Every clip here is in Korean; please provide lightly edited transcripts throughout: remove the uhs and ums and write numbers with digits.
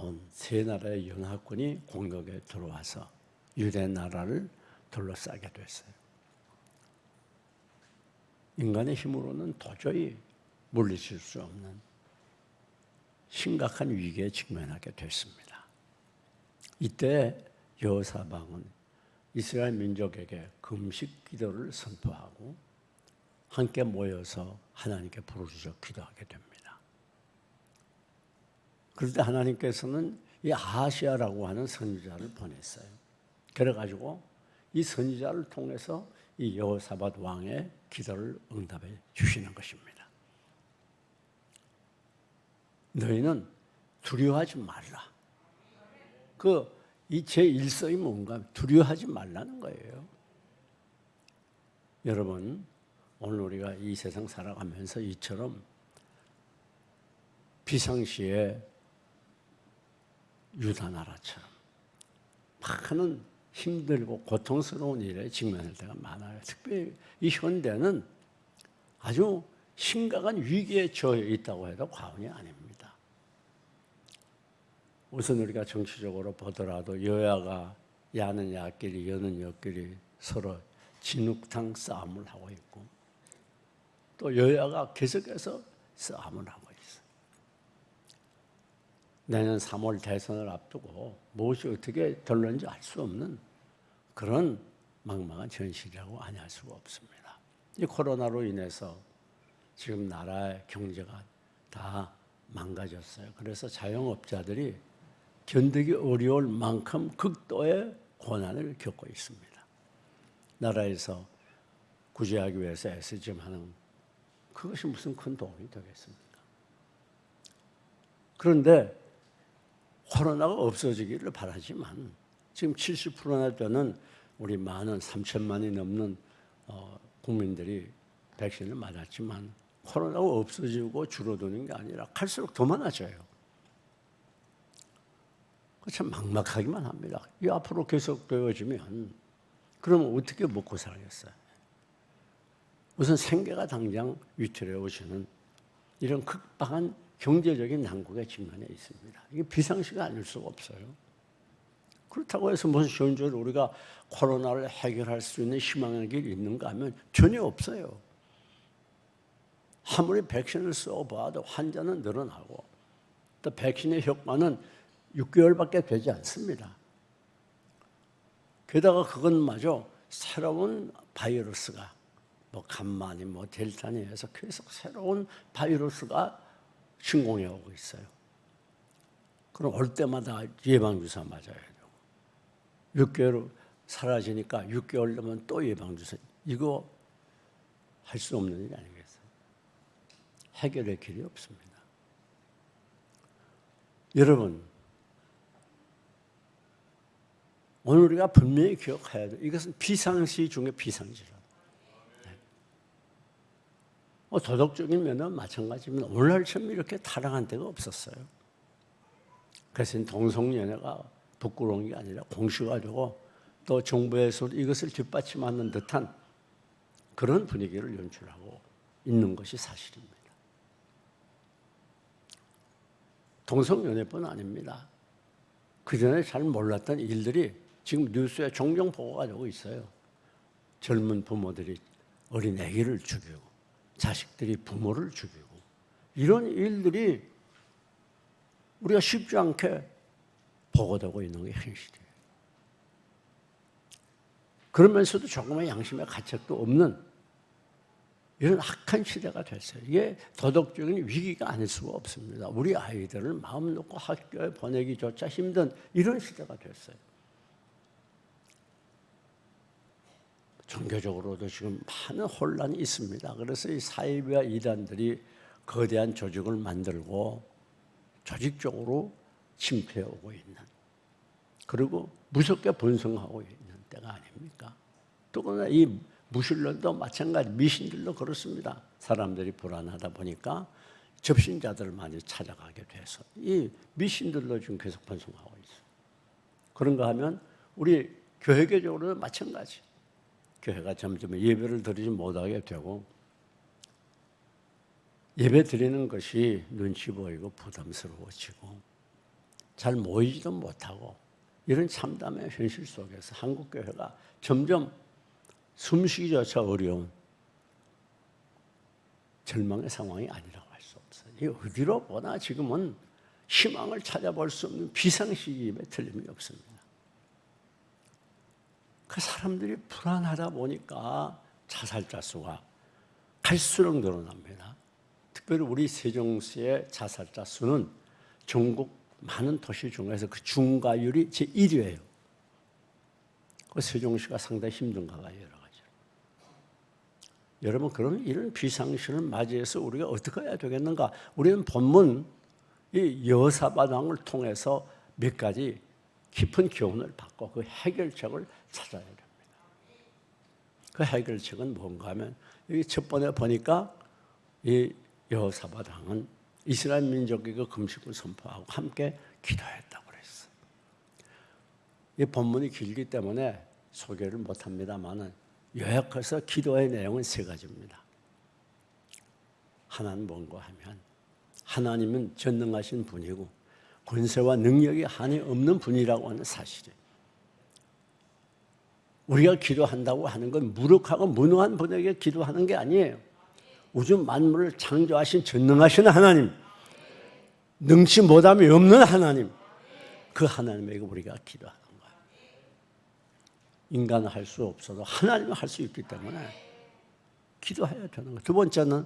나온 세 나라의 연합군이 공격에 들어와서 유대 나라를 둘러싸게 됐어요. 인간의 힘으로는 도저히 물리칠 수 없는 심각한 위기에 직면하게 됐습니다. 이때 여호사밧은 이스라엘 민족에게 금식 기도를 선포하고 함께 모여서 하나님께 부르짖어 기도하게 됩니다. 그럴 때 하나님께서는 이 아하시아라고 하는 선지자를 보냈어요. 그래가지고 이 선지자를 통해서 이 여호사밧 왕의 기도를 응답해 주시는 것입니다. 너희는 두려워하지 말라. 이 제1서이 뭔가 두려워하지 말라는 거예요. 여러분, 오늘 우리가 이 세상 살아가면서 이처럼 비상시에 유다 나라처럼 많은 힘들고 고통스러운 일에 직면할 때가 많아요. 특별히 이 현대는 아주 심각한 위기에 처해 있다고 해도 과언이 아닙니다. 우선 우리가 정치적으로 보더라도 여야가 야는 야끼리 여는 여끼리 서로 진흙탕 싸움을 하고 있고 또 여야가 계속해서 싸움을 하고 있어요. 내년 3월 대선을 앞두고 무엇이 어떻게 될는지 알 수 없는 그런 막막한 현실이라고 아니할 수가 없습니다. 이 코로나로 인해서 지금 나라의 경제가 다 망가졌어요. 그래서 자영업자들이 견디기 어려울 만큼 극도의 고난을 겪고 있습니다. 나라에서 구제하기 위해서 애쓰지만 하는 그것이 무슨 큰 도움이 되겠습니까? 그런데 코로나가 없어지기를 바라지만 지금 70%나 되는 우리 많은 3천만이 넘는 국민들이 백신을 맞았지만 코로나가 없어지고 줄어드는 게 아니라 갈수록 더 많아져요. 참 막막하기만 합니다. 이 앞으로 계속되어지면 그러면 어떻게 먹고 살겠어요? 우선 생계가 당장 위태로에 오시는 이런 극박한 경제적인 난국에 직면해 있습니다. 이게 비상시가 아닐 수가 없어요. 그렇다고 해서 무슨 현재로 우리가 코로나를 해결할 수 있는 희망의 길이 있는가 하면 전혀 없어요. 아무리 백신을 써봐도 환자는 늘어나고 또 백신의 효과는 6개월밖에 되지 않습니다. 게다가 그것마저 새로운 바이러스가 감마니 델타니 해서 계속 새로운 바이러스가 침공해 오고 있어요. 그럼 올 때마다 예방주사 맞아야 되고 6개월 사라지니까 6개월 되면 또 예방주사. 이거 할 수 없는 일이 아니겠어요? 해결의 길이 없습니다. 여러분, 오늘 우리가 분명히 기억해야 돼요. 이것은 비상시 중에 비상시라고. 도덕적인 면은 마찬가지입니다. 오늘날처럼 이렇게 타락한 때가 없었어요. 그래서 동성연애가 부끄러운 게 아니라 공시가 되고 또 정부에서 이것을 뒷받침하는 듯한 그런 분위기를 연출하고 있는 것이 사실입니다. 동성연애뿐 아닙니다. 그전에 잘 몰랐던 일들이 지금 뉴스에 종종 보고가 되고 있어요. 젊은 부모들이 어린 아기를 죽이고 자식들이 부모를 죽이고 이런 일들이 우리가 쉽지 않게 보고되고 있는 게 현실이에요. 그러면서도 조금의 양심의 가책도 없는 이런 악한 시대가 됐어요. 이게 도덕적인 위기가 아닐 수가 없습니다. 우리 아이들을 마음 놓고 학교에 보내기조차 힘든 이런 시대가 됐어요. 종교적으로도 지금 많은 혼란이 있습니다. 그래서 이 사이비와 이단들이 거대한 조직을 만들고 조직적으로 침투해오고 있는 그리고 무섭게 번성하고 있는 때가 아닙니까? 또 그러나 이 무신론도 마찬가지, 미신들도 그렇습니다. 사람들이 불안하다 보니까 접신자들을 많이 찾아가게 돼서 이 미신들도 지금 계속 번성하고 있어요. 그런가 하면 우리 교회계적으로도 마찬가지. 교회가 점점 예배를 드리지 못하게 되고 예배 드리는 것이 눈치 보이고 부담스러워지고 잘 모이지도 못하고 이런 참담의 현실 속에서 한국교회가 점점 숨쉬기조차 어려운 절망의 상황이 아니라고 할 수 없어요. 이 어디로 보나 지금은 희망을 찾아볼 수 없는 비상시기임에 틀림이 없습니다. 그 사람들이 불안하다 보니까 자살자 수가 갈수록 늘어납니다. 특별히 우리 세종시의 자살자 수는 전국 많은 도시 중에서 그 중과율이 제1위예요. 그 세종시가 상당히 힘든가 봐요, 여러 가지. 여러분, 그러면 이런 비상시를 맞이해서 우리가 어떻게 해야 되겠는가? 우리는 본문 이 여호사밧 왕을 통해서 몇 가지 깊은 교훈을 받고 그 해결책을 찾아야 됩니다. 그 해결책은 뭔가 하면 여기 첫 번에 보니까 이 여호사밧 왕은 이스라엘 민족에게 금식을 선포하고 함께 기도했다고 그랬어요. 이 본문이 길기 때문에 소개를 못합니다만 요약해서 기도의 내용은 세 가지입니다. 하나는 뭔가 하면 하나님은 전능하신 분이고 권세와 능력이 한이 없는 분이라고 하는 사실이에요. 우리가 기도한다고 하는 건 무력하고 무능한 분에게 기도하는 게 아니에요. 우주 만물을 창조하신 전능하신 하나님, 능치 못함이 없는 하나님, 그 하나님에게 우리가 기도하는 거예요. 인간은 할 수 없어도 하나님은 할 수 있기 때문에 기도해야 되는 거예요. 두 번째는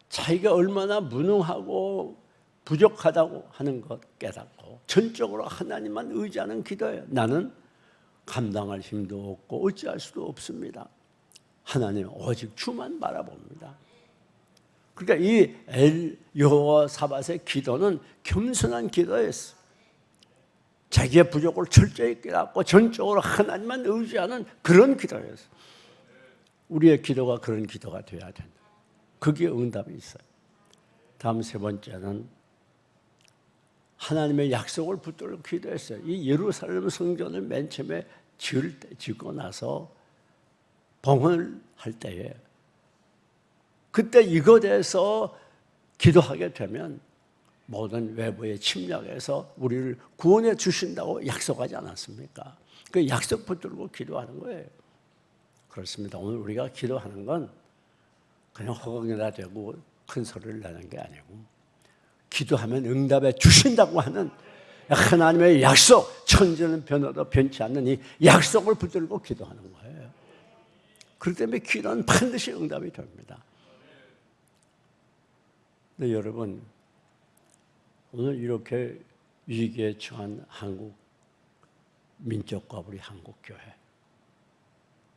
자기가 얼마나 무능하고 부족하다고 하는 것 깨닫고 전적으로 하나님만 의지하는 기도예요. 나는 감당할 힘도 없고 어찌할 수도 없습니다. 하나님 오직 주만 바라봅니다. 그러니까 이 여호사밧의 기도는 겸손한 기도였어요. 자기의 부족을 철저히 깨닫고 전적으로 하나님만 의지하는 그런 기도였어요. 우리의 기도가 그런 기도가 되어야 된다. 거기에 응답이 있어요. 다음 세 번째는 하나님의 약속을 붙들고 기도했어요. 이 예루살렘 성전을 맨 처음에 짓고 나서 봉헌을 할 때에 그때 이것에서 기도하게 되면 모든 외부의 침략에서 우리를 구원해 주신다고 약속하지 않았습니까? 그 약속 붙들고 기도하는 거예요. 그렇습니다. 오늘 우리가 기도하는 건 그냥 허공에다 대고 큰 소리를 내는 게 아니고 기도하면 응답해 주신다고 하는 하나님의 약속, 천지는 변화도 변치 않는 이 약속을 붙들고 기도하는 거예요. 그렇기 때문에 기도는 반드시 응답이 됩니다. 근데 여러분, 오늘 이렇게 위기에 처한 한국 민족과 우리 한국교회,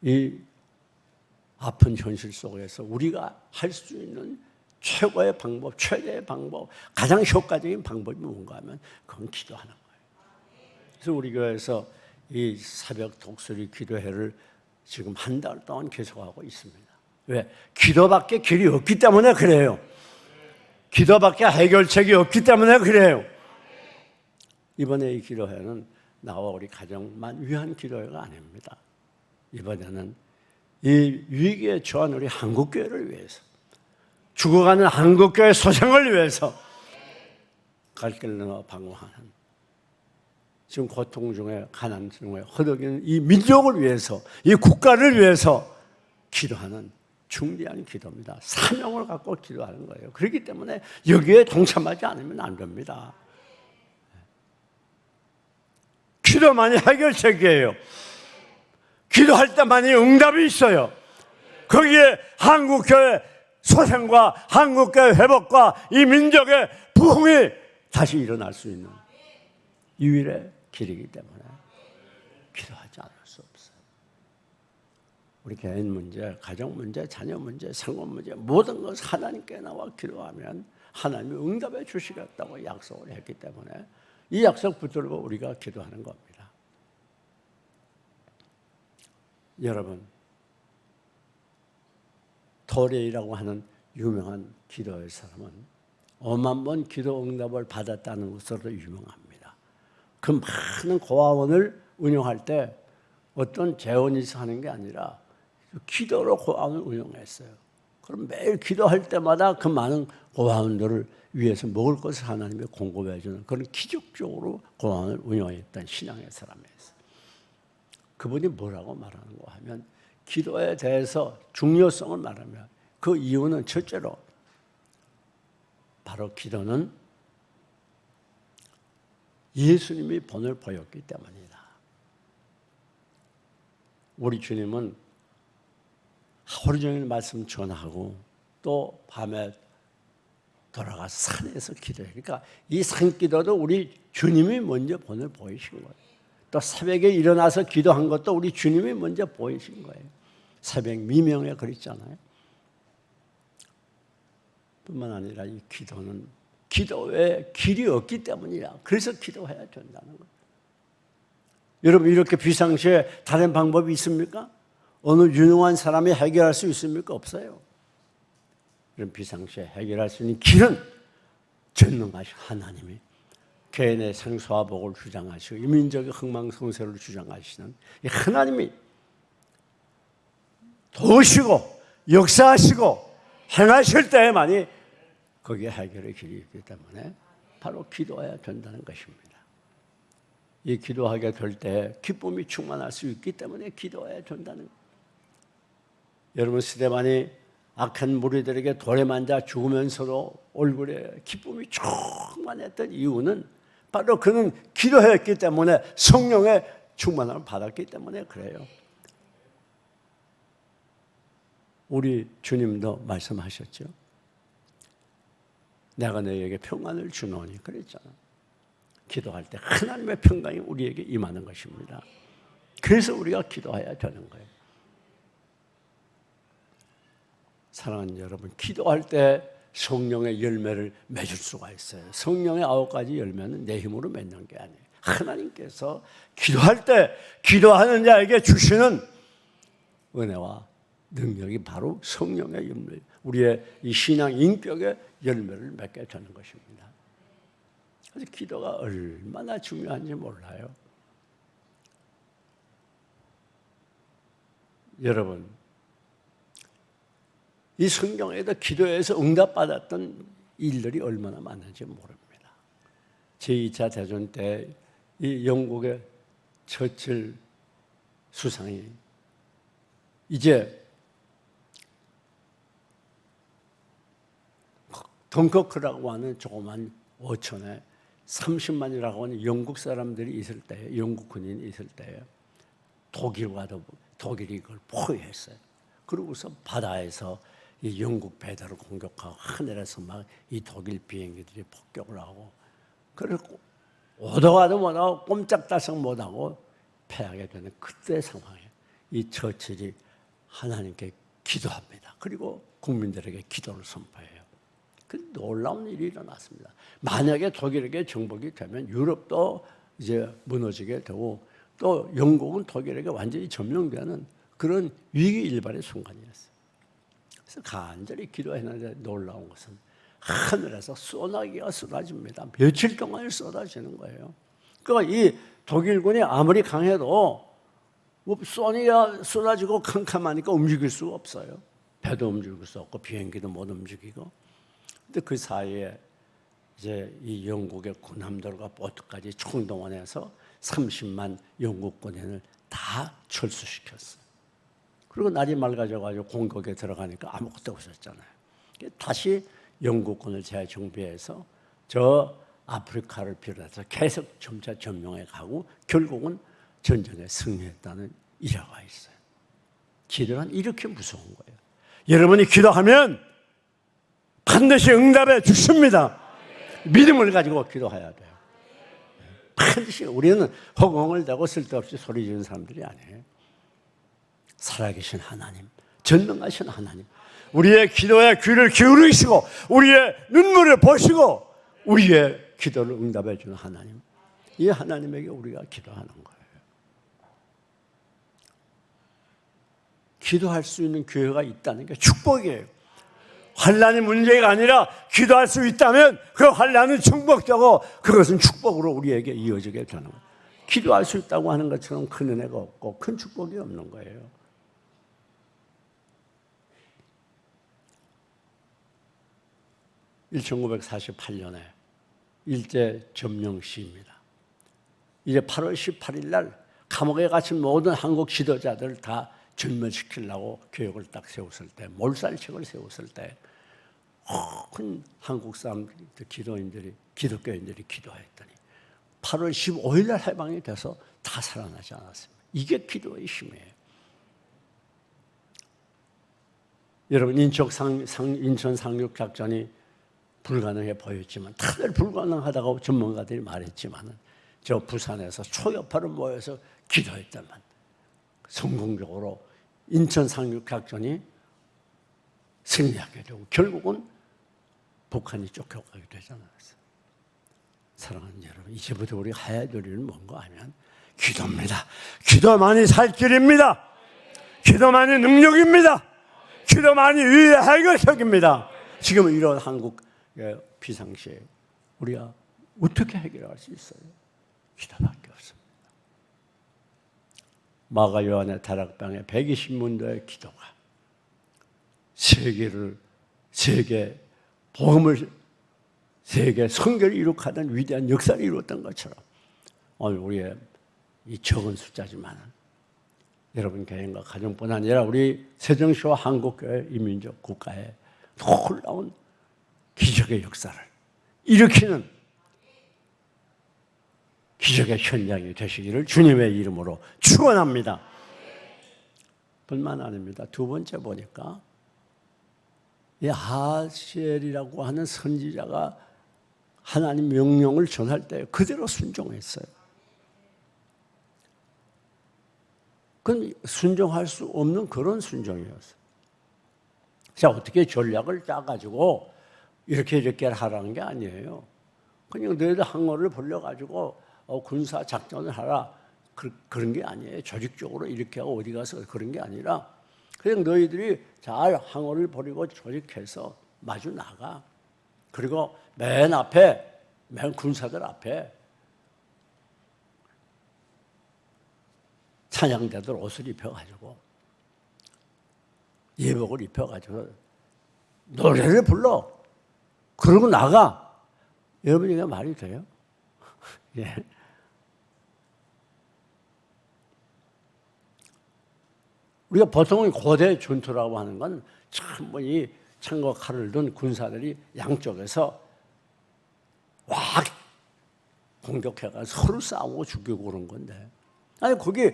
이 아픈 현실 속에서 우리가 할 수 있는 최고의 방법, 최대의 방법, 가장 효과적인 방법이 뭔가 하면 그건 기도하는 거예요. 그래서 우리 교회에서 이 새벽 독수리 기도회를 지금 한 달 동안 계속하고 있습니다. 왜? 기도밖에 길이 없기 때문에 그래요. 기도밖에 해결책이 없기 때문에 그래요. 이번에 이 기도회는 나와 우리 가정만 위한 기도회가 아닙니다. 이번에는 이 위기에 처한 우리 한국교회를 위해서, 죽어가는 한국교회 소생을 위해서 갈 길을 넘어 방황하는, 지금 고통 중에 가난 중에 허덕이는 이 민족을 위해서, 이 국가를 위해서 기도하는 중대한 기도입니다. 사명을 갖고 기도하는 거예요. 그렇기 때문에 여기에 동참하지 않으면 안 됩니다. 기도만이 해결책이에요. 기도할 때만이 응답이 있어요. 거기에 한국교회 소생과 한국교회 회복과 이 민족의 부흥이 다시 일어날 수 있는 유일의 길이기 때문에 기도하지 않을 수 없어요. 우리 개인 문제, 가정 문제, 자녀 문제, 생활 문제, 모든 것을 하나님께 나와 기도하면 하나님이 응답해 주시겠다고 약속을 했기 때문에 이 약속 붙들고 우리가 기도하는 겁니다. 여러분, 도레이라고 하는 유명한 기도의 사람은 5만 번 기도 응답을 받았다는 것으로 유명합니다. 그 많은 고아원을 운영할 때 어떤 재원이 하는 게 아니라 기도로 고아원을 운영했어요. 그럼 매일 기도할 때마다 그 많은 고아원들을 위해서 먹을 것을 하나님이 공급해 주는 그런 기적적으로 고아원을 운영했던 신앙의 사람이었어요. 그분이 뭐라고 말하는가 하면 기도에 대해서 중요성을 말하면 그 이유는 첫째로 바로 기도는 예수님이 본을 보였기 때문이다. 우리 주님은 하루 종일 말씀 전하고 또 밤에 돌아가서 산에서 기도해. 그러니까 이 산기도도 우리 주님이 먼저 본을 보이신 거예요. 또 새벽에 일어나서 기도한 것도 우리 주님이 먼저 보이신 거예요. 새벽 미명에 그랬잖아요. 뿐만 아니라 이 기도는 기도에 길이 없기 때문이라. 그래서 기도해야 된다는 거예요. 여러분 이렇게 비상시에 다른 방법이 있습니까? 어느 유능한 사람이 해결할 수 있습니까? 없어요. 이런 비상시에 해결할 수 있는 길은 전능하신 하나님이 개인의 생사와 복을 주장하시고 이민족의 흥망성쇠를 주장하시는 이 하나님이 도우시고 역사하시고 행하실 때에만이 거기에 해결의 길이 있기 때문에 바로 기도해야 된다는 것입니다. 이 기도하게 될 때 기쁨이 충만할 수 있기 때문에 기도해야 된다는 거예요. 여러분 스데반이 악한 무리들에게 돌에 맞아 죽으면서도 얼굴에 기쁨이 충만했던 이유는 바로 그는 기도했기 때문에 성령의 충만함을 받았기 때문에 그래요. 우리 주님도 말씀하셨죠. 내가 너희에게 평안을 주노니 그랬잖아. 기도할 때 하나님의 평강이 우리에게 임하는 것입니다. 그래서 우리가 기도해야 되는 거예요. 사랑하는 여러분, 기도할 때 성령의 열매를 맺을 수가 있어요. 성령의 9가지 열매는 내 힘으로 맺는 게 아니에요. 하나님께서 기도할 때 기도하는 자에게 주시는 은혜와 능력이 바로 성령의 열매, 우리의 이 신앙 인격의 열매를 맺게 되는 것입니다. 그래서 기도가 얼마나 중요한지 몰라요. 여러분, 이 성경에도 기도에서 응답받았던 일들이 얼마나 많은지 모릅니다. 제2차 대전 때 이 영국의 처칠 수상이 이제 덩커크라고 하는 조그만 어촌에 30만이라고 하는 영국 사람들이 있을 때, 영국 군인이 있을 때 독일이 그걸 포위했어요. 그러고서 바다에서 이 영국 배들을 공격하고 하늘에서 막 이 독일 비행기들이 폭격을 하고 그리고 오도가도 못하고 꼼짝달싹 못하고 패하게 되는 그때 상황에 이 처칠이 하나님께 기도합니다. 그리고 국민들에게 기도를 선포해요. 그 놀라운 일이 일어났습니다. 만약에 독일에게 정복이 되면 유럽도 이제 무너지게 되고 또 영국은 독일에게 완전히 점령되는 그런 위기일발의 순간이었어요. 그래서 간절히 기도했는데 놀라운 것은 하늘에서 소나기가 쏟아집니다. 며칠 동안 쏟아지는 거예요. 그러니까 이 독일군이 아무리 강해도 뭐 소나기가 쏟아지고 캄캄하니까 움직일 수가 없어요. 배도 움직일 수 없고 비행기도 못 움직이고. 근데 그 사이에 이제 이 영국의 군함들과 보트까지 총동원해서 30만 영국 군인을 다 철수시켰어요. 그리고 날이 맑아져가지고 공격에 들어가니까 아무것도 없었잖아요. 다시 영국군을 재정비해서 저 아프리카를 비롯해서 계속 점차 점령해 가고 결국은 전쟁에 승리했다는 일화가 있어요. 기도는 이렇게 무서운 거예요. 여러분이 기도하면 반드시 응답해 주십니다. 믿음을 가지고 기도해야 돼요. 반드시. 우리는 허공을 대고 쓸데없이 소리 지르는 사람들이 아니에요. 살아계신 하나님, 전능하신 하나님, 우리의 기도에 귀를 기울이시고 우리의 눈물을 보시고 우리의 기도를 응답해 주는 하나님, 이 하나님에게 우리가 기도하는 거예요. 기도할 수 있는 기회가 있다는 게 축복이에요. 환난이 문제가 아니라 기도할 수 있다면 그 환난은 축복되고 그것은 축복으로 우리에게 이어지게 되는 거예요. 기도할 수 있다고 하는 것처럼 큰 은혜가 없고 큰 축복이 없는 거예요. 1948년에 일제 점령 시입니다. 이제 8월 18일 날 감옥에 갇힌 모든 한국 지도자들 다 전멸시키려고 교육을 딱 세웠을 때, 몰살책을 세웠을 때 큰 한국 사람들, 기독교인들이 기도했더니 8월 15일 날 해방이 돼서 다 살아나지 않았습니다. 이게 기도의 힘이에요. 여러분, 인천 상륙작전이 불가능해 보였지만, 다들 불가능하다고 전문가들이 말했지만, 저 부산에서 초여파로 모여서 기도했다만 성공적으로 인천 상륙작전이 승리하게 되고 결국은 북한이 쫓겨가게 되지 않았어요. 사랑하는 여러분, 이제부터 우리가 해야 될 일은 뭔가 하면 기도입니다. 기도만이 살 길입니다. 기도만이 능력입니다. 기도만이 위의 해결책입니다. 지금 이런 한국의 비상시에 우리가 어떻게 해결할 수 있어요? 기도밖에 없습니다. 마가 요한의 다락방에 120문도의 기도가 세계 복음을, 세계 선교를 이룩하던 위대한 역사를 이루었던 것처럼 오늘 우리의 이 적은 숫자지만 여러분 개인과 가정뿐 아니라 우리 세종시와 한국교회 이민족 국가에 놀라운 기적의 역사를 일으키는 기적의 현장이 되시기를 주님의 이름으로 축원합니다. 뿐만 아닙니다. 두 번째 보니까 이 하시엘이라고 하는 선지자가 하나님 명령을 전할 때 그대로 순종했어요. 그건 순종할 수 없는 그런 순종이었어요. 자, 어떻게 전략을 짜가지고 이렇게 하라는 게 아니에요. 그냥 너희들 항어를 벌려가지고 군사 작전을 하라. 그런 게 아니에요. 조직적으로 이렇게 하고 어디 가서 그런 게 아니라 그냥 너희들이 잘 항어를 벌이고 조직해서 마주 나가. 그리고 맨 군사들 앞에 찬양대들 옷을 입혀가지고 예복을 입혀가지고 노래를 불러. 그러고 나가. 여러분, 이게 말이 돼요? 예. 우리가 보통 고대 전투라고 하는 건 참 이 창과 칼을 든 군사들이 양쪽에서 막 공격해가지고 서로 싸우고 죽이고 그런 건데, 아니 거기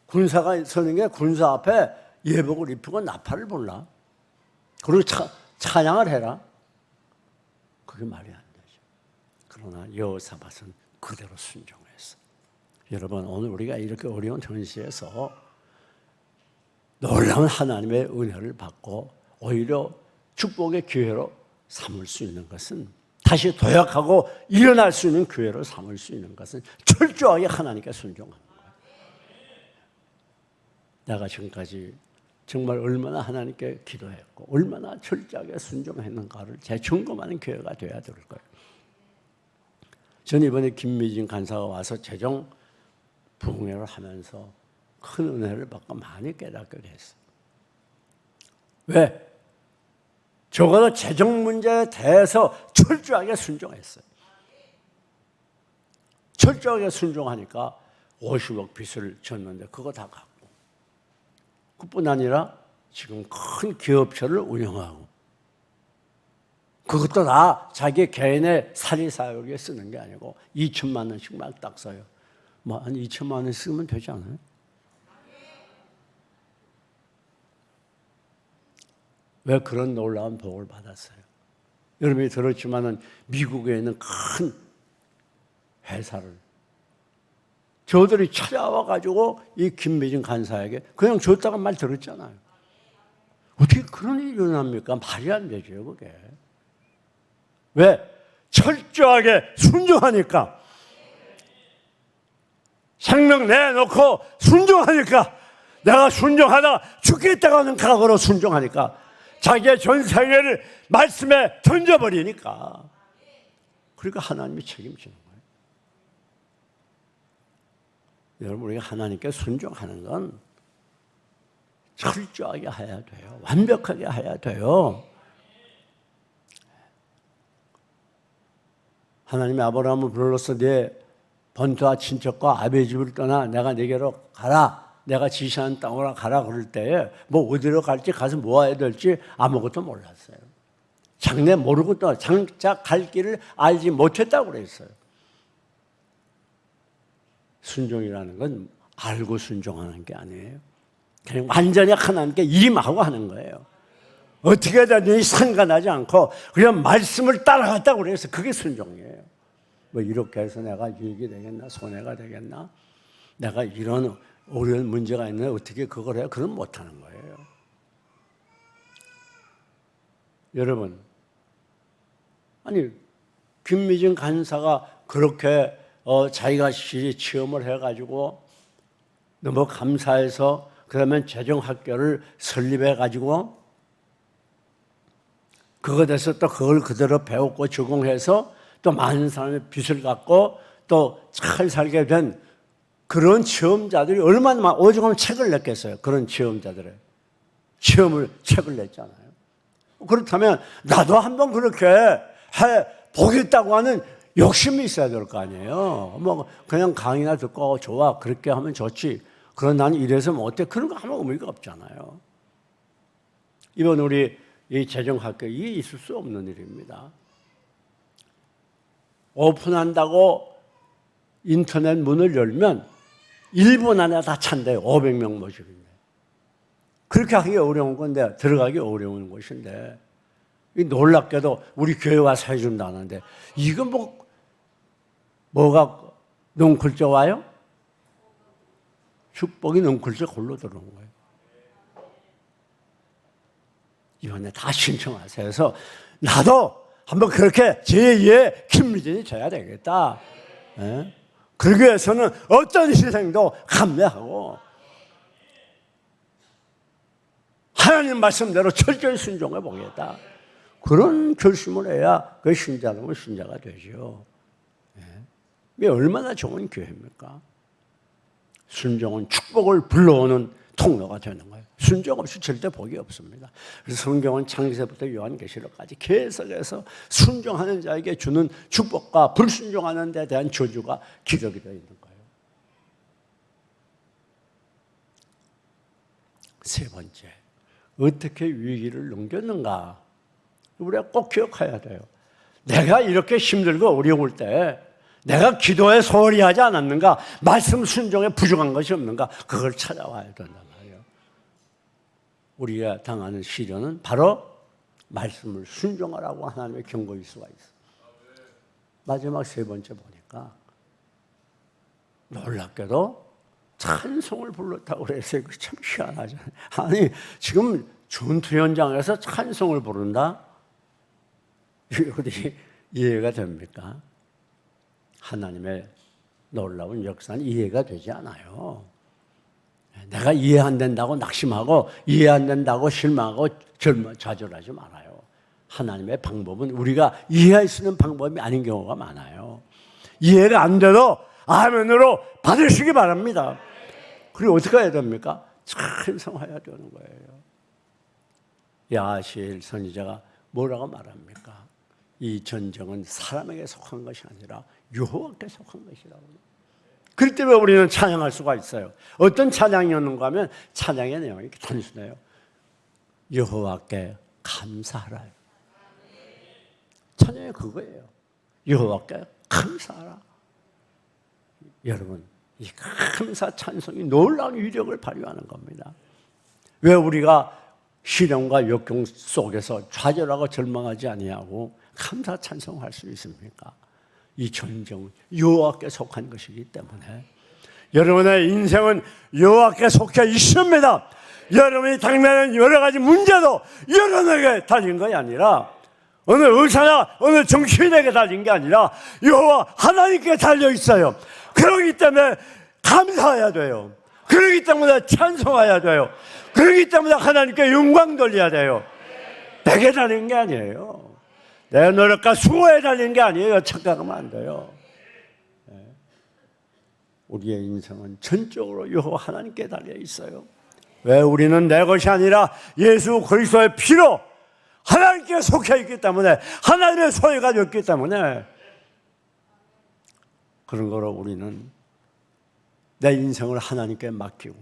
군사가 서는 게 군사 앞에 예복을 입히고 나팔을 불라. 그리고 찬양을 해라. 그게 말이 안 되죠. 그러나 여호사밧은 그대로 순종했어. 여러분, 오늘 우리가 이렇게 어려운 현실에서 놀라운 하나님의 은혜를 받고 오히려 축복의 기회로 삼을 수 있는 것은, 다시 도약하고 일어날 수 있는 기회로 삼을 수 있는 것은 철저하게 하나님께 순종하는 거예요. 내가 지금까지 정말 얼마나 하나님께 기도했고 얼마나 철저하게 순종했는가를 재점검하는 기회가 되어야 될 거예요. 저는 이번에 김미진 간사가 와서 재정 부흥회를 하면서 큰 은혜를 받고 많이 깨닫게 됐어요. 왜? 적어도 재정 문제에 대해서 철저하게 순종했어요. 철저하게 순종하니까 50억 빚을 졌는데 그거 다 갚고, 그뿐 아니라 지금 큰 기업체를 운영하고, 그것도 다 자기 개인의 사리사욕에 쓰는 게 아니고 2천만 원씩 막 딱 써요. 뭐 한 2천만 원 쓰면 되지 않아요? 왜 그런 놀라운 복을 받았어요? 여러분이 들었지만은 미국에 있는 큰 회사를 저들이 찾아와 가지고 이 김미진 간사에게 그냥 줬다가 말 들었잖아요. 어떻게 그런 일이 일어납니까? 말이 안 되죠, 그게. 왜? 철저하게 순종하니까. 생명 내놓고 순종하니까. 내가 순종하다 죽겠다고 하는 각오로 순종하니까. 자기의 전 세계를 말씀에 던져버리니까. 그러니까 하나님이 책임지는 거예요. 여러분, 우리가 하나님께 순종하는 건 철저하게 해야 돼요. 완벽하게 해야 돼요. 하나님이 아브라함을 불러서 네 본토와 친척과 아버지 집을 떠나 내가 네게로 가라. 내가 지시하는 땅으로 가라 그럴 때에 뭐 어디로 갈지 가서 뭐 해야 될지 아무것도 몰랐어요. 장래 모르고 또 장차 갈 길을 알지 못했다고 그랬어요. 순종이라는 건 알고 순종하는 게 아니에요. 그냥 완전히 하나님께 임하고 하는 거예요. 어떻게 되든지 상관하지 않고 그냥 말씀을 따라갔다고 그래서 그게 순종이에요. 뭐 이렇게 해서 내가 유익이 되겠나 손해가 되겠나 내가 이런 어려운 문제가 있는데 어떻게 그걸 해요? 그건 못하는 거예요. 여러분, 아니 김미진 간사가 그렇게 자기가 체험을 해가지고 너무 감사해서 그러면 재정학교를 설립해가지고 그것에서 또 그걸 그대로 배웠고 적용해서 또 많은 사람의 빚을 갚고 또 잘 살게 된 그런 체험자들이 얼마나 많아. 오죽하면 책을 냈겠어요. 그런 체험자들의 책을 냈잖아요. 그렇다면 나도 한번 그렇게 해 보겠다고 하는 욕심이 있어야 될 거 아니에요. 뭐 그냥 강의나 듣고 좋아 그렇게 하면 좋지. 그런 나는 이래서 뭐 어때? 그런 거 아무 의미가 없잖아요. 이번 우리 이 재정학교 이게 있을 수 없는 일입니다. 오픈한다고 인터넷 문을 열면 1분 안에 다 찬대요. 500명 모집인데. 그렇게 하기 어려운 건데 들어가기 어려운 곳인데 놀랍게도 우리 교회 와서 해준다는데 이건 뭐가 넝쿨져 와요? 축복이 넝쿨져 골로 들어온 거예요. 이번에 다 신청하세요. 그래서 나도 한번 그렇게 제2의 김미진이 돼야 되겠다. 네? 그러기 위해서는 어떤 희생도 감내하고 하나님 말씀대로 철저히 순종해 보겠다. 그런 결심을 해야 그 신자라면 신자가 되죠. 네? 이게 얼마나 좋은 교회입니까? 순종은 축복을 불러오는 통로가 되는 거예요. 순종 없이 절대 복이 없습니다. 그래서 성경은 창세부터 요한계시록까지 계속해서 순종하는 자에게 주는 축복과 불순종하는 데 대한 저주가 기록이 되어 있는 거예요. 세 번째, 어떻게 위기를 넘겼는가? 우리가 꼭 기억해야 돼요. 내가 이렇게 힘들고 어려울 때 내가 기도에 소홀히 하지 않았는가? 말씀 순종에 부족한 것이 없는가? 그걸 찾아와야 된단 말이에요. 우리가 당하는 시련은 바로 말씀을 순종하라고 하나님의 경고일 수가 있어요. 마지막 세 번째 보니까 놀랍게도 찬송을 불렀다고 그랬어요. 참 희한하잖아요. 아니 지금 전투 현장에서 찬송을 부른다? 이게 이해가 됩니까? 하나님의 놀라운 역사는 이해가 되지 않아요. 내가 이해 안 된다고 낙심하고 이해 안 된다고 실망하고 좌절하지 말아요. 하나님의 방법은 우리가 이해할 수 있는 방법이 아닌 경우가 많아요. 이해가 안 돼도 아멘으로 받으시기 바랍니다. 그리고 어떻게 해야 됩니까? 찬송해야 되는 거예요. 야하시엘 선지자가 뭐라고 말합니까? 이 전쟁은 사람에게 속한 것이 아니라 여호와께 속한 것이라고. 그렇기 때문에 우리는 찬양할 수가 있어요. 어떤 찬양이었는가 하면 찬양의 내용이 단순해요. 여호와께 감사하라. 찬양이 그거예요. 여호와께 감사하라. 여러분, 이 감사 찬송이 놀라운 위력을 발휘하는 겁니다. 왜 우리가 시련과 역경 속에서 좌절하고 절망하지 아니하고 감사 찬송할 수 있습니까? 이 전쟁은 여호와께 속한 것이기 때문에 여러분의 인생은 여호와께 속해 있습니다. 여러분이 당면한 여러 가지 문제도 여러분에게 달린 것이 아니라 어느 의사나 어느 정치인에게 달린 게 아니라 여호와 하나님께 달려 있어요. 그렇기 때문에 감사해야 돼요. 그렇기 때문에 찬송해야 돼요. 그렇기 때문에 하나님께 영광 돌려야 돼요. 내게 달린 게 아니에요. 내 노력과 수고에 달린 게 아니에요. 착각하면 안 돼요. 우리의 인생은 전적으로 여호와 하나님께 달려 있어요. 왜? 우리는 내 것이 아니라 예수 그리스도의 피로 하나님께 속해 있기 때문에 하나님의 소유가 됐기 때문에 그런 거로 우리는 내 인생을 하나님께 맡기고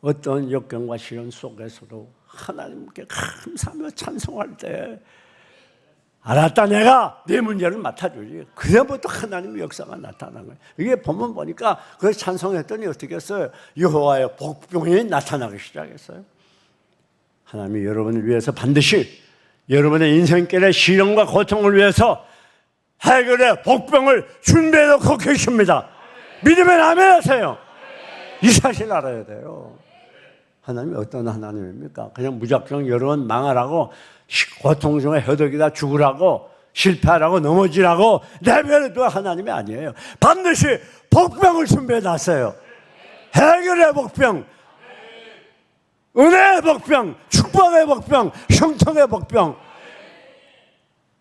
어떤 역경과 시련 속에서도 하나님께 감사하며 찬송할 때 알았다, 내가 네 문제를 맡아주지. 그때부터 하나님의 역사가 나타난 거예요. 이게 본문 보니까 그 찬송했더니 어떻게 했어요? 여호와의 복병이 나타나기 시작했어요. 하나님이 여러분을 위해서 반드시 여러분의 인생길의 시련과 고통을 위해서 해결의 복병을 준비해 놓고 계십니다. 믿으면 아멘 하세요. 이 사실 알아야 돼요. 하나님이 어떤 하나님입니까? 그냥 무작정 여러분 망하라고, 고통 중에 허덕이다 죽으라고, 실패하라고, 넘어지라고 내버려둔 하나님이 아니에요. 반드시 복병을 준비해 놨어요. 해결의 복병, 은혜의 복병, 축복의 복병, 형통의 복병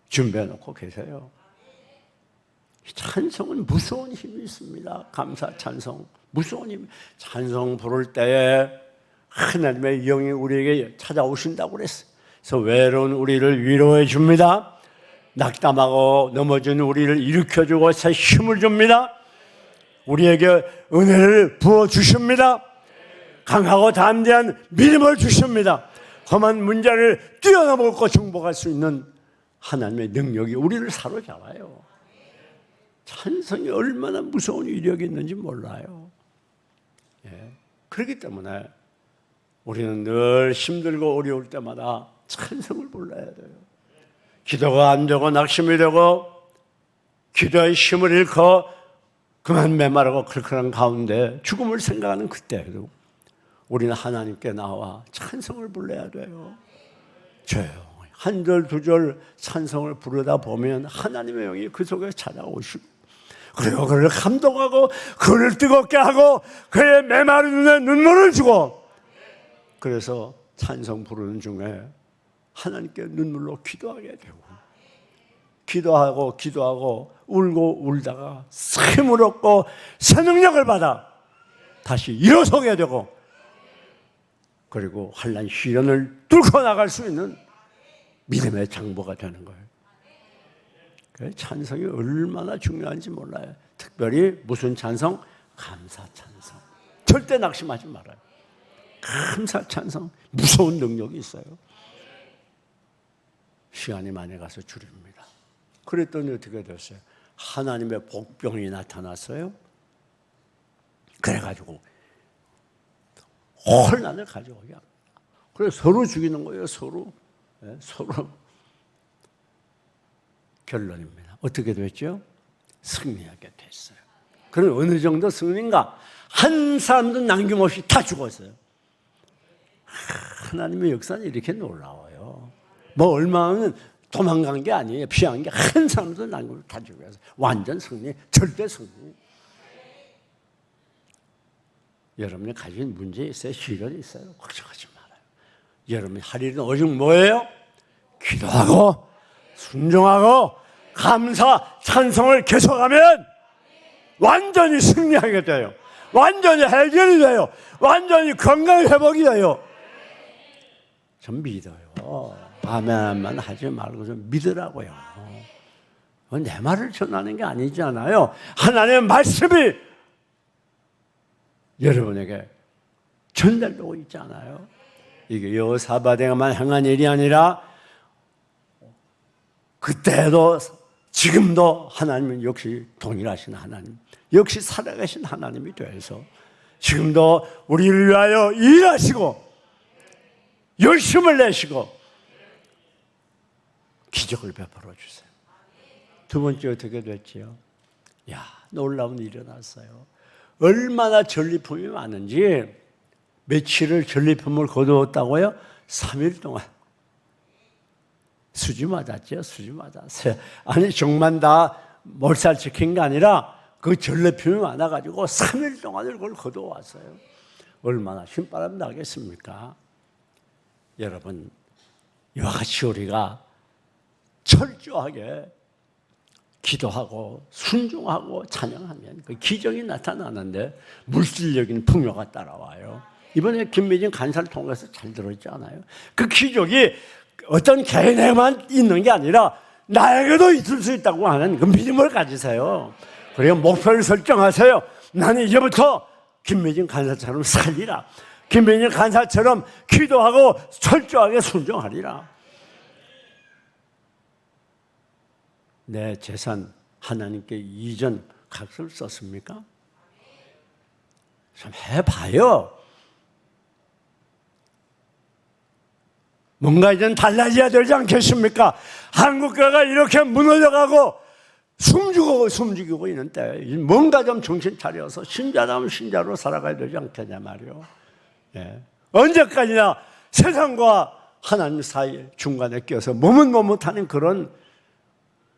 준비해 놓고 계세요. 찬송은 무서운 힘이 있습니다. 감사 찬송, 무서운 힘. 찬송 부를 때에 하나님의 영이 우리에게 찾아오신다고 그랬어요. 그래서 외로운 우리를 위로해 줍니다. 낙담하고 넘어진 우리를 일으켜주고 새 힘을 줍니다. 우리에게 은혜를 부어주십니다. 강하고 담대한 믿음을 주십니다. 험한 문제를 뛰어넘고 정복할 수 있는 하나님의 능력이 우리를 사로잡아요. 찬송이 얼마나 무서운 위력이 있는지 몰라요. 그렇기 때문에 우리는 늘 힘들고 어려울 때마다 찬송을 불러야 돼요. 기도가 안 되고 낙심이 되고 기도의 힘을 잃고 그만 메마르고 클클한 가운데 죽음을 생각하는 그때에도 우리는 하나님께 나와 찬송을 불러야 돼요. 조용히 한 절 두 절 찬송을 부르다 보면 하나님의 영이 그 속에 찾아오시고, 그리고 그를 감동하고 그를 뜨겁게 하고 그의 메마른 눈에 눈물을 주고, 그래서 찬송 부르는 중에 하나님께 눈물로 기도하게 되고, 기도하고 울고 울다가 힘을 얻고 새 능력을 받아 다시 일어서게 되고, 그리고 환난 시련을 뚫고 나갈 수 있는 믿음의 장보가 되는 거예요. 찬송이 얼마나 중요한지 몰라요. 특별히 무슨 찬송? 감사 찬송. 절대 낙심하지 말아요. 감사 찬송, 무서운 능력이 있어요. 시간이 많이 가서 줄입니다. 그랬더니 어떻게 됐어요? 하나님의 복병이 나타났어요. 그래가지고 혼란을 가져오게 합니다. 그래서 서로 죽이는 거예요. 서로 결론입니다. 어떻게 됐죠? 승리하게 됐어요. 그럼 어느 정도 승리인가? 한 사람도 남김없이 다 죽었어요. 하나님의 역사는 이렇게 놀라워요. 뭐 얼마는 도망간 게 아니에요. 피한 게 한 사람도 남김없이 다 죽었어요. 완전 승리, 절대 승리. 여러분이 가진 문제 있어요? 시련이 있어요? 걱정하지 말아요. 여러분이 할 일은 오직 뭐예요? 기도하고 순종하고 감사 찬송을 계속하면 완전히 승리하게 돼요. 완전히 해결이 돼요. 완전히 건강 회복이 돼요. 좀 믿어요. 아멘만 하지 말고 좀 믿으라고요. 내 말을 전하는 게 아니잖아요. 하나님의 말씀이 여러분에게 전달되고 있잖아요. 이게 여호사밧에게만 행한 일이 아니라 그때도 지금도 하나님은 역시 동일하신 하나님, 역시 살아계신 하나님이 되어서 지금도 우리를 위하여 일하시고 열심을 내시고 기적을 베풀어 주세요. 두 번째 어떻게 됐지요? 놀라운 일이 일어났어요. 얼마나 전리품이 많은지 며칠을 전리품을 거두었다고요? 3일 동안 수지 맞았죠. 수지 맞았어요. 아니 정말 다 몰살 지킨 게 아니라 그 전리품이 많아가지고 3일 동안을 그걸 거두어왔어요. 얼마나 신바람 나겠습니까? 여러분, 이와 같이 우리가 철저하게 기도하고 순종하고 찬양하면 그 기적이 나타나는데 물질적인 풍요가 따라와요. 이번에 김미진 간사를 통해서 잘 들었지 않아요? 그 기적이 어떤 개인에만 있는 게 아니라 나에게도 있을 수 있다고 하는 그 믿음을 가지세요. 그리고 목표를 설정하세요. 나는 이제부터 김매진 간사처럼 살리라. 김매진 간사처럼 기도하고 철저하게 순종하리라. 내 재산 하나님께 이전 각서를 썼습니까? 좀 해봐요. 뭔가 이젠 달라져야 되지 않겠습니까? 한국교회가 이렇게 무너져가고 숨죽이고 있는 때 뭔가 좀 정신 차려서 신자다면 신자로 살아가야 되지 않겠냐 말이요. 예. 언제까지나 세상과 하나님 사이 중간에 껴서 머뭇머뭇하는 그런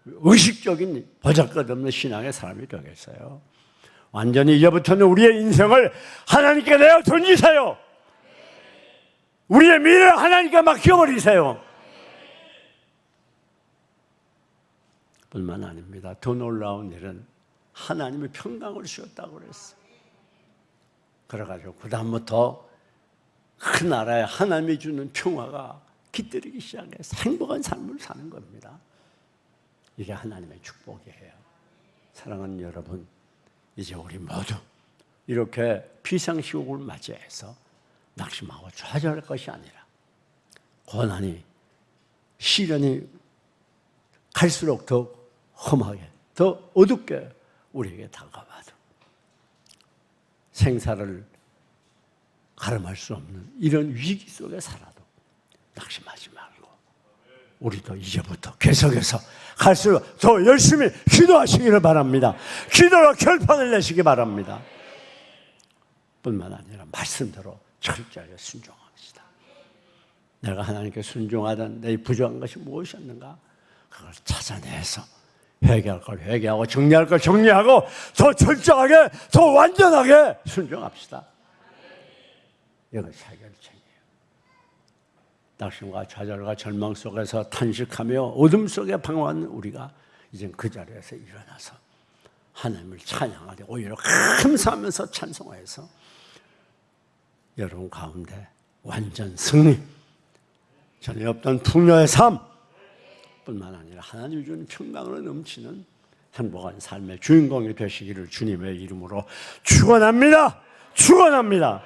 의식적인 보잘것없는 신앙의 사람이 되겠어요. 완전히 이제부터는 우리의 인생을 하나님께 내어 던지세요. 우리의 미래를 하나님께 맡겨버리세요. 뿐만 아닙니다. 더 놀라운 일은 하나님의 평강을 주셨다고 그랬어요. 그래가지고 그 다음부터 그 나라에 하나님이 주는 평화가 깃들이기 시작해서 행복한 삶을 사는 겁니다. 이게 하나님의 축복이에요. 사랑하는 여러분, 이제 우리 모두 이렇게 비상시국을 맞이해서 낙심하고 좌절할 것이 아니라 고난이 시련이 갈수록 더 험하게 더 어둡게 우리에게 다가와도 생사를 가름할 수 없는 이런 위기 속에 살아도 낙심하지 말고 우리도 이제부터 계속해서 갈수록 더 열심히 기도하시기를 바랍니다. 기도로 결판을 내시기 바랍니다. 뿐만 아니라 말씀대로 철저하게 순종합시다. 내가 하나님께 순종하던 내 부족한 것이 무엇이었는가? 그걸 찾아내서 회개할 걸 회개하고 정리할 걸 정리하고 더 철저하게 더 완전하게 순종합시다. 이것이 해결책이에요. 낙심과 좌절과 절망 속에서 탄식하며 어둠 속에 방황하는 우리가 이젠 그 자리에서 일어나서 하나님을 찬양하되 오히려 감사하면서 찬송해서 여러분 가운데 완전 승리, 전에 없던 풍요의 삶 뿐만 아니라 하나님이 주는 평강으로 넘치는 행복한 삶의 주인공이 되시기를 주님의 이름으로 축원합니다. 축원합니다.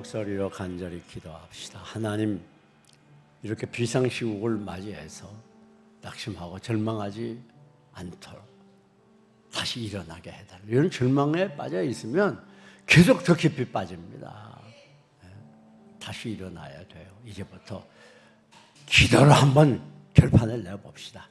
목소리로 간절히 기도합시다. 하나님, 이렇게 비상시국을 맞이해서 낙심하고 절망하지 않도록 다시 일어나게 해달라. 이런 절망에 빠져 있으면 계속 더 깊이 빠집니다. 다시 일어나야 돼요. 이제부터 기도를 한번 결판을 내봅시다.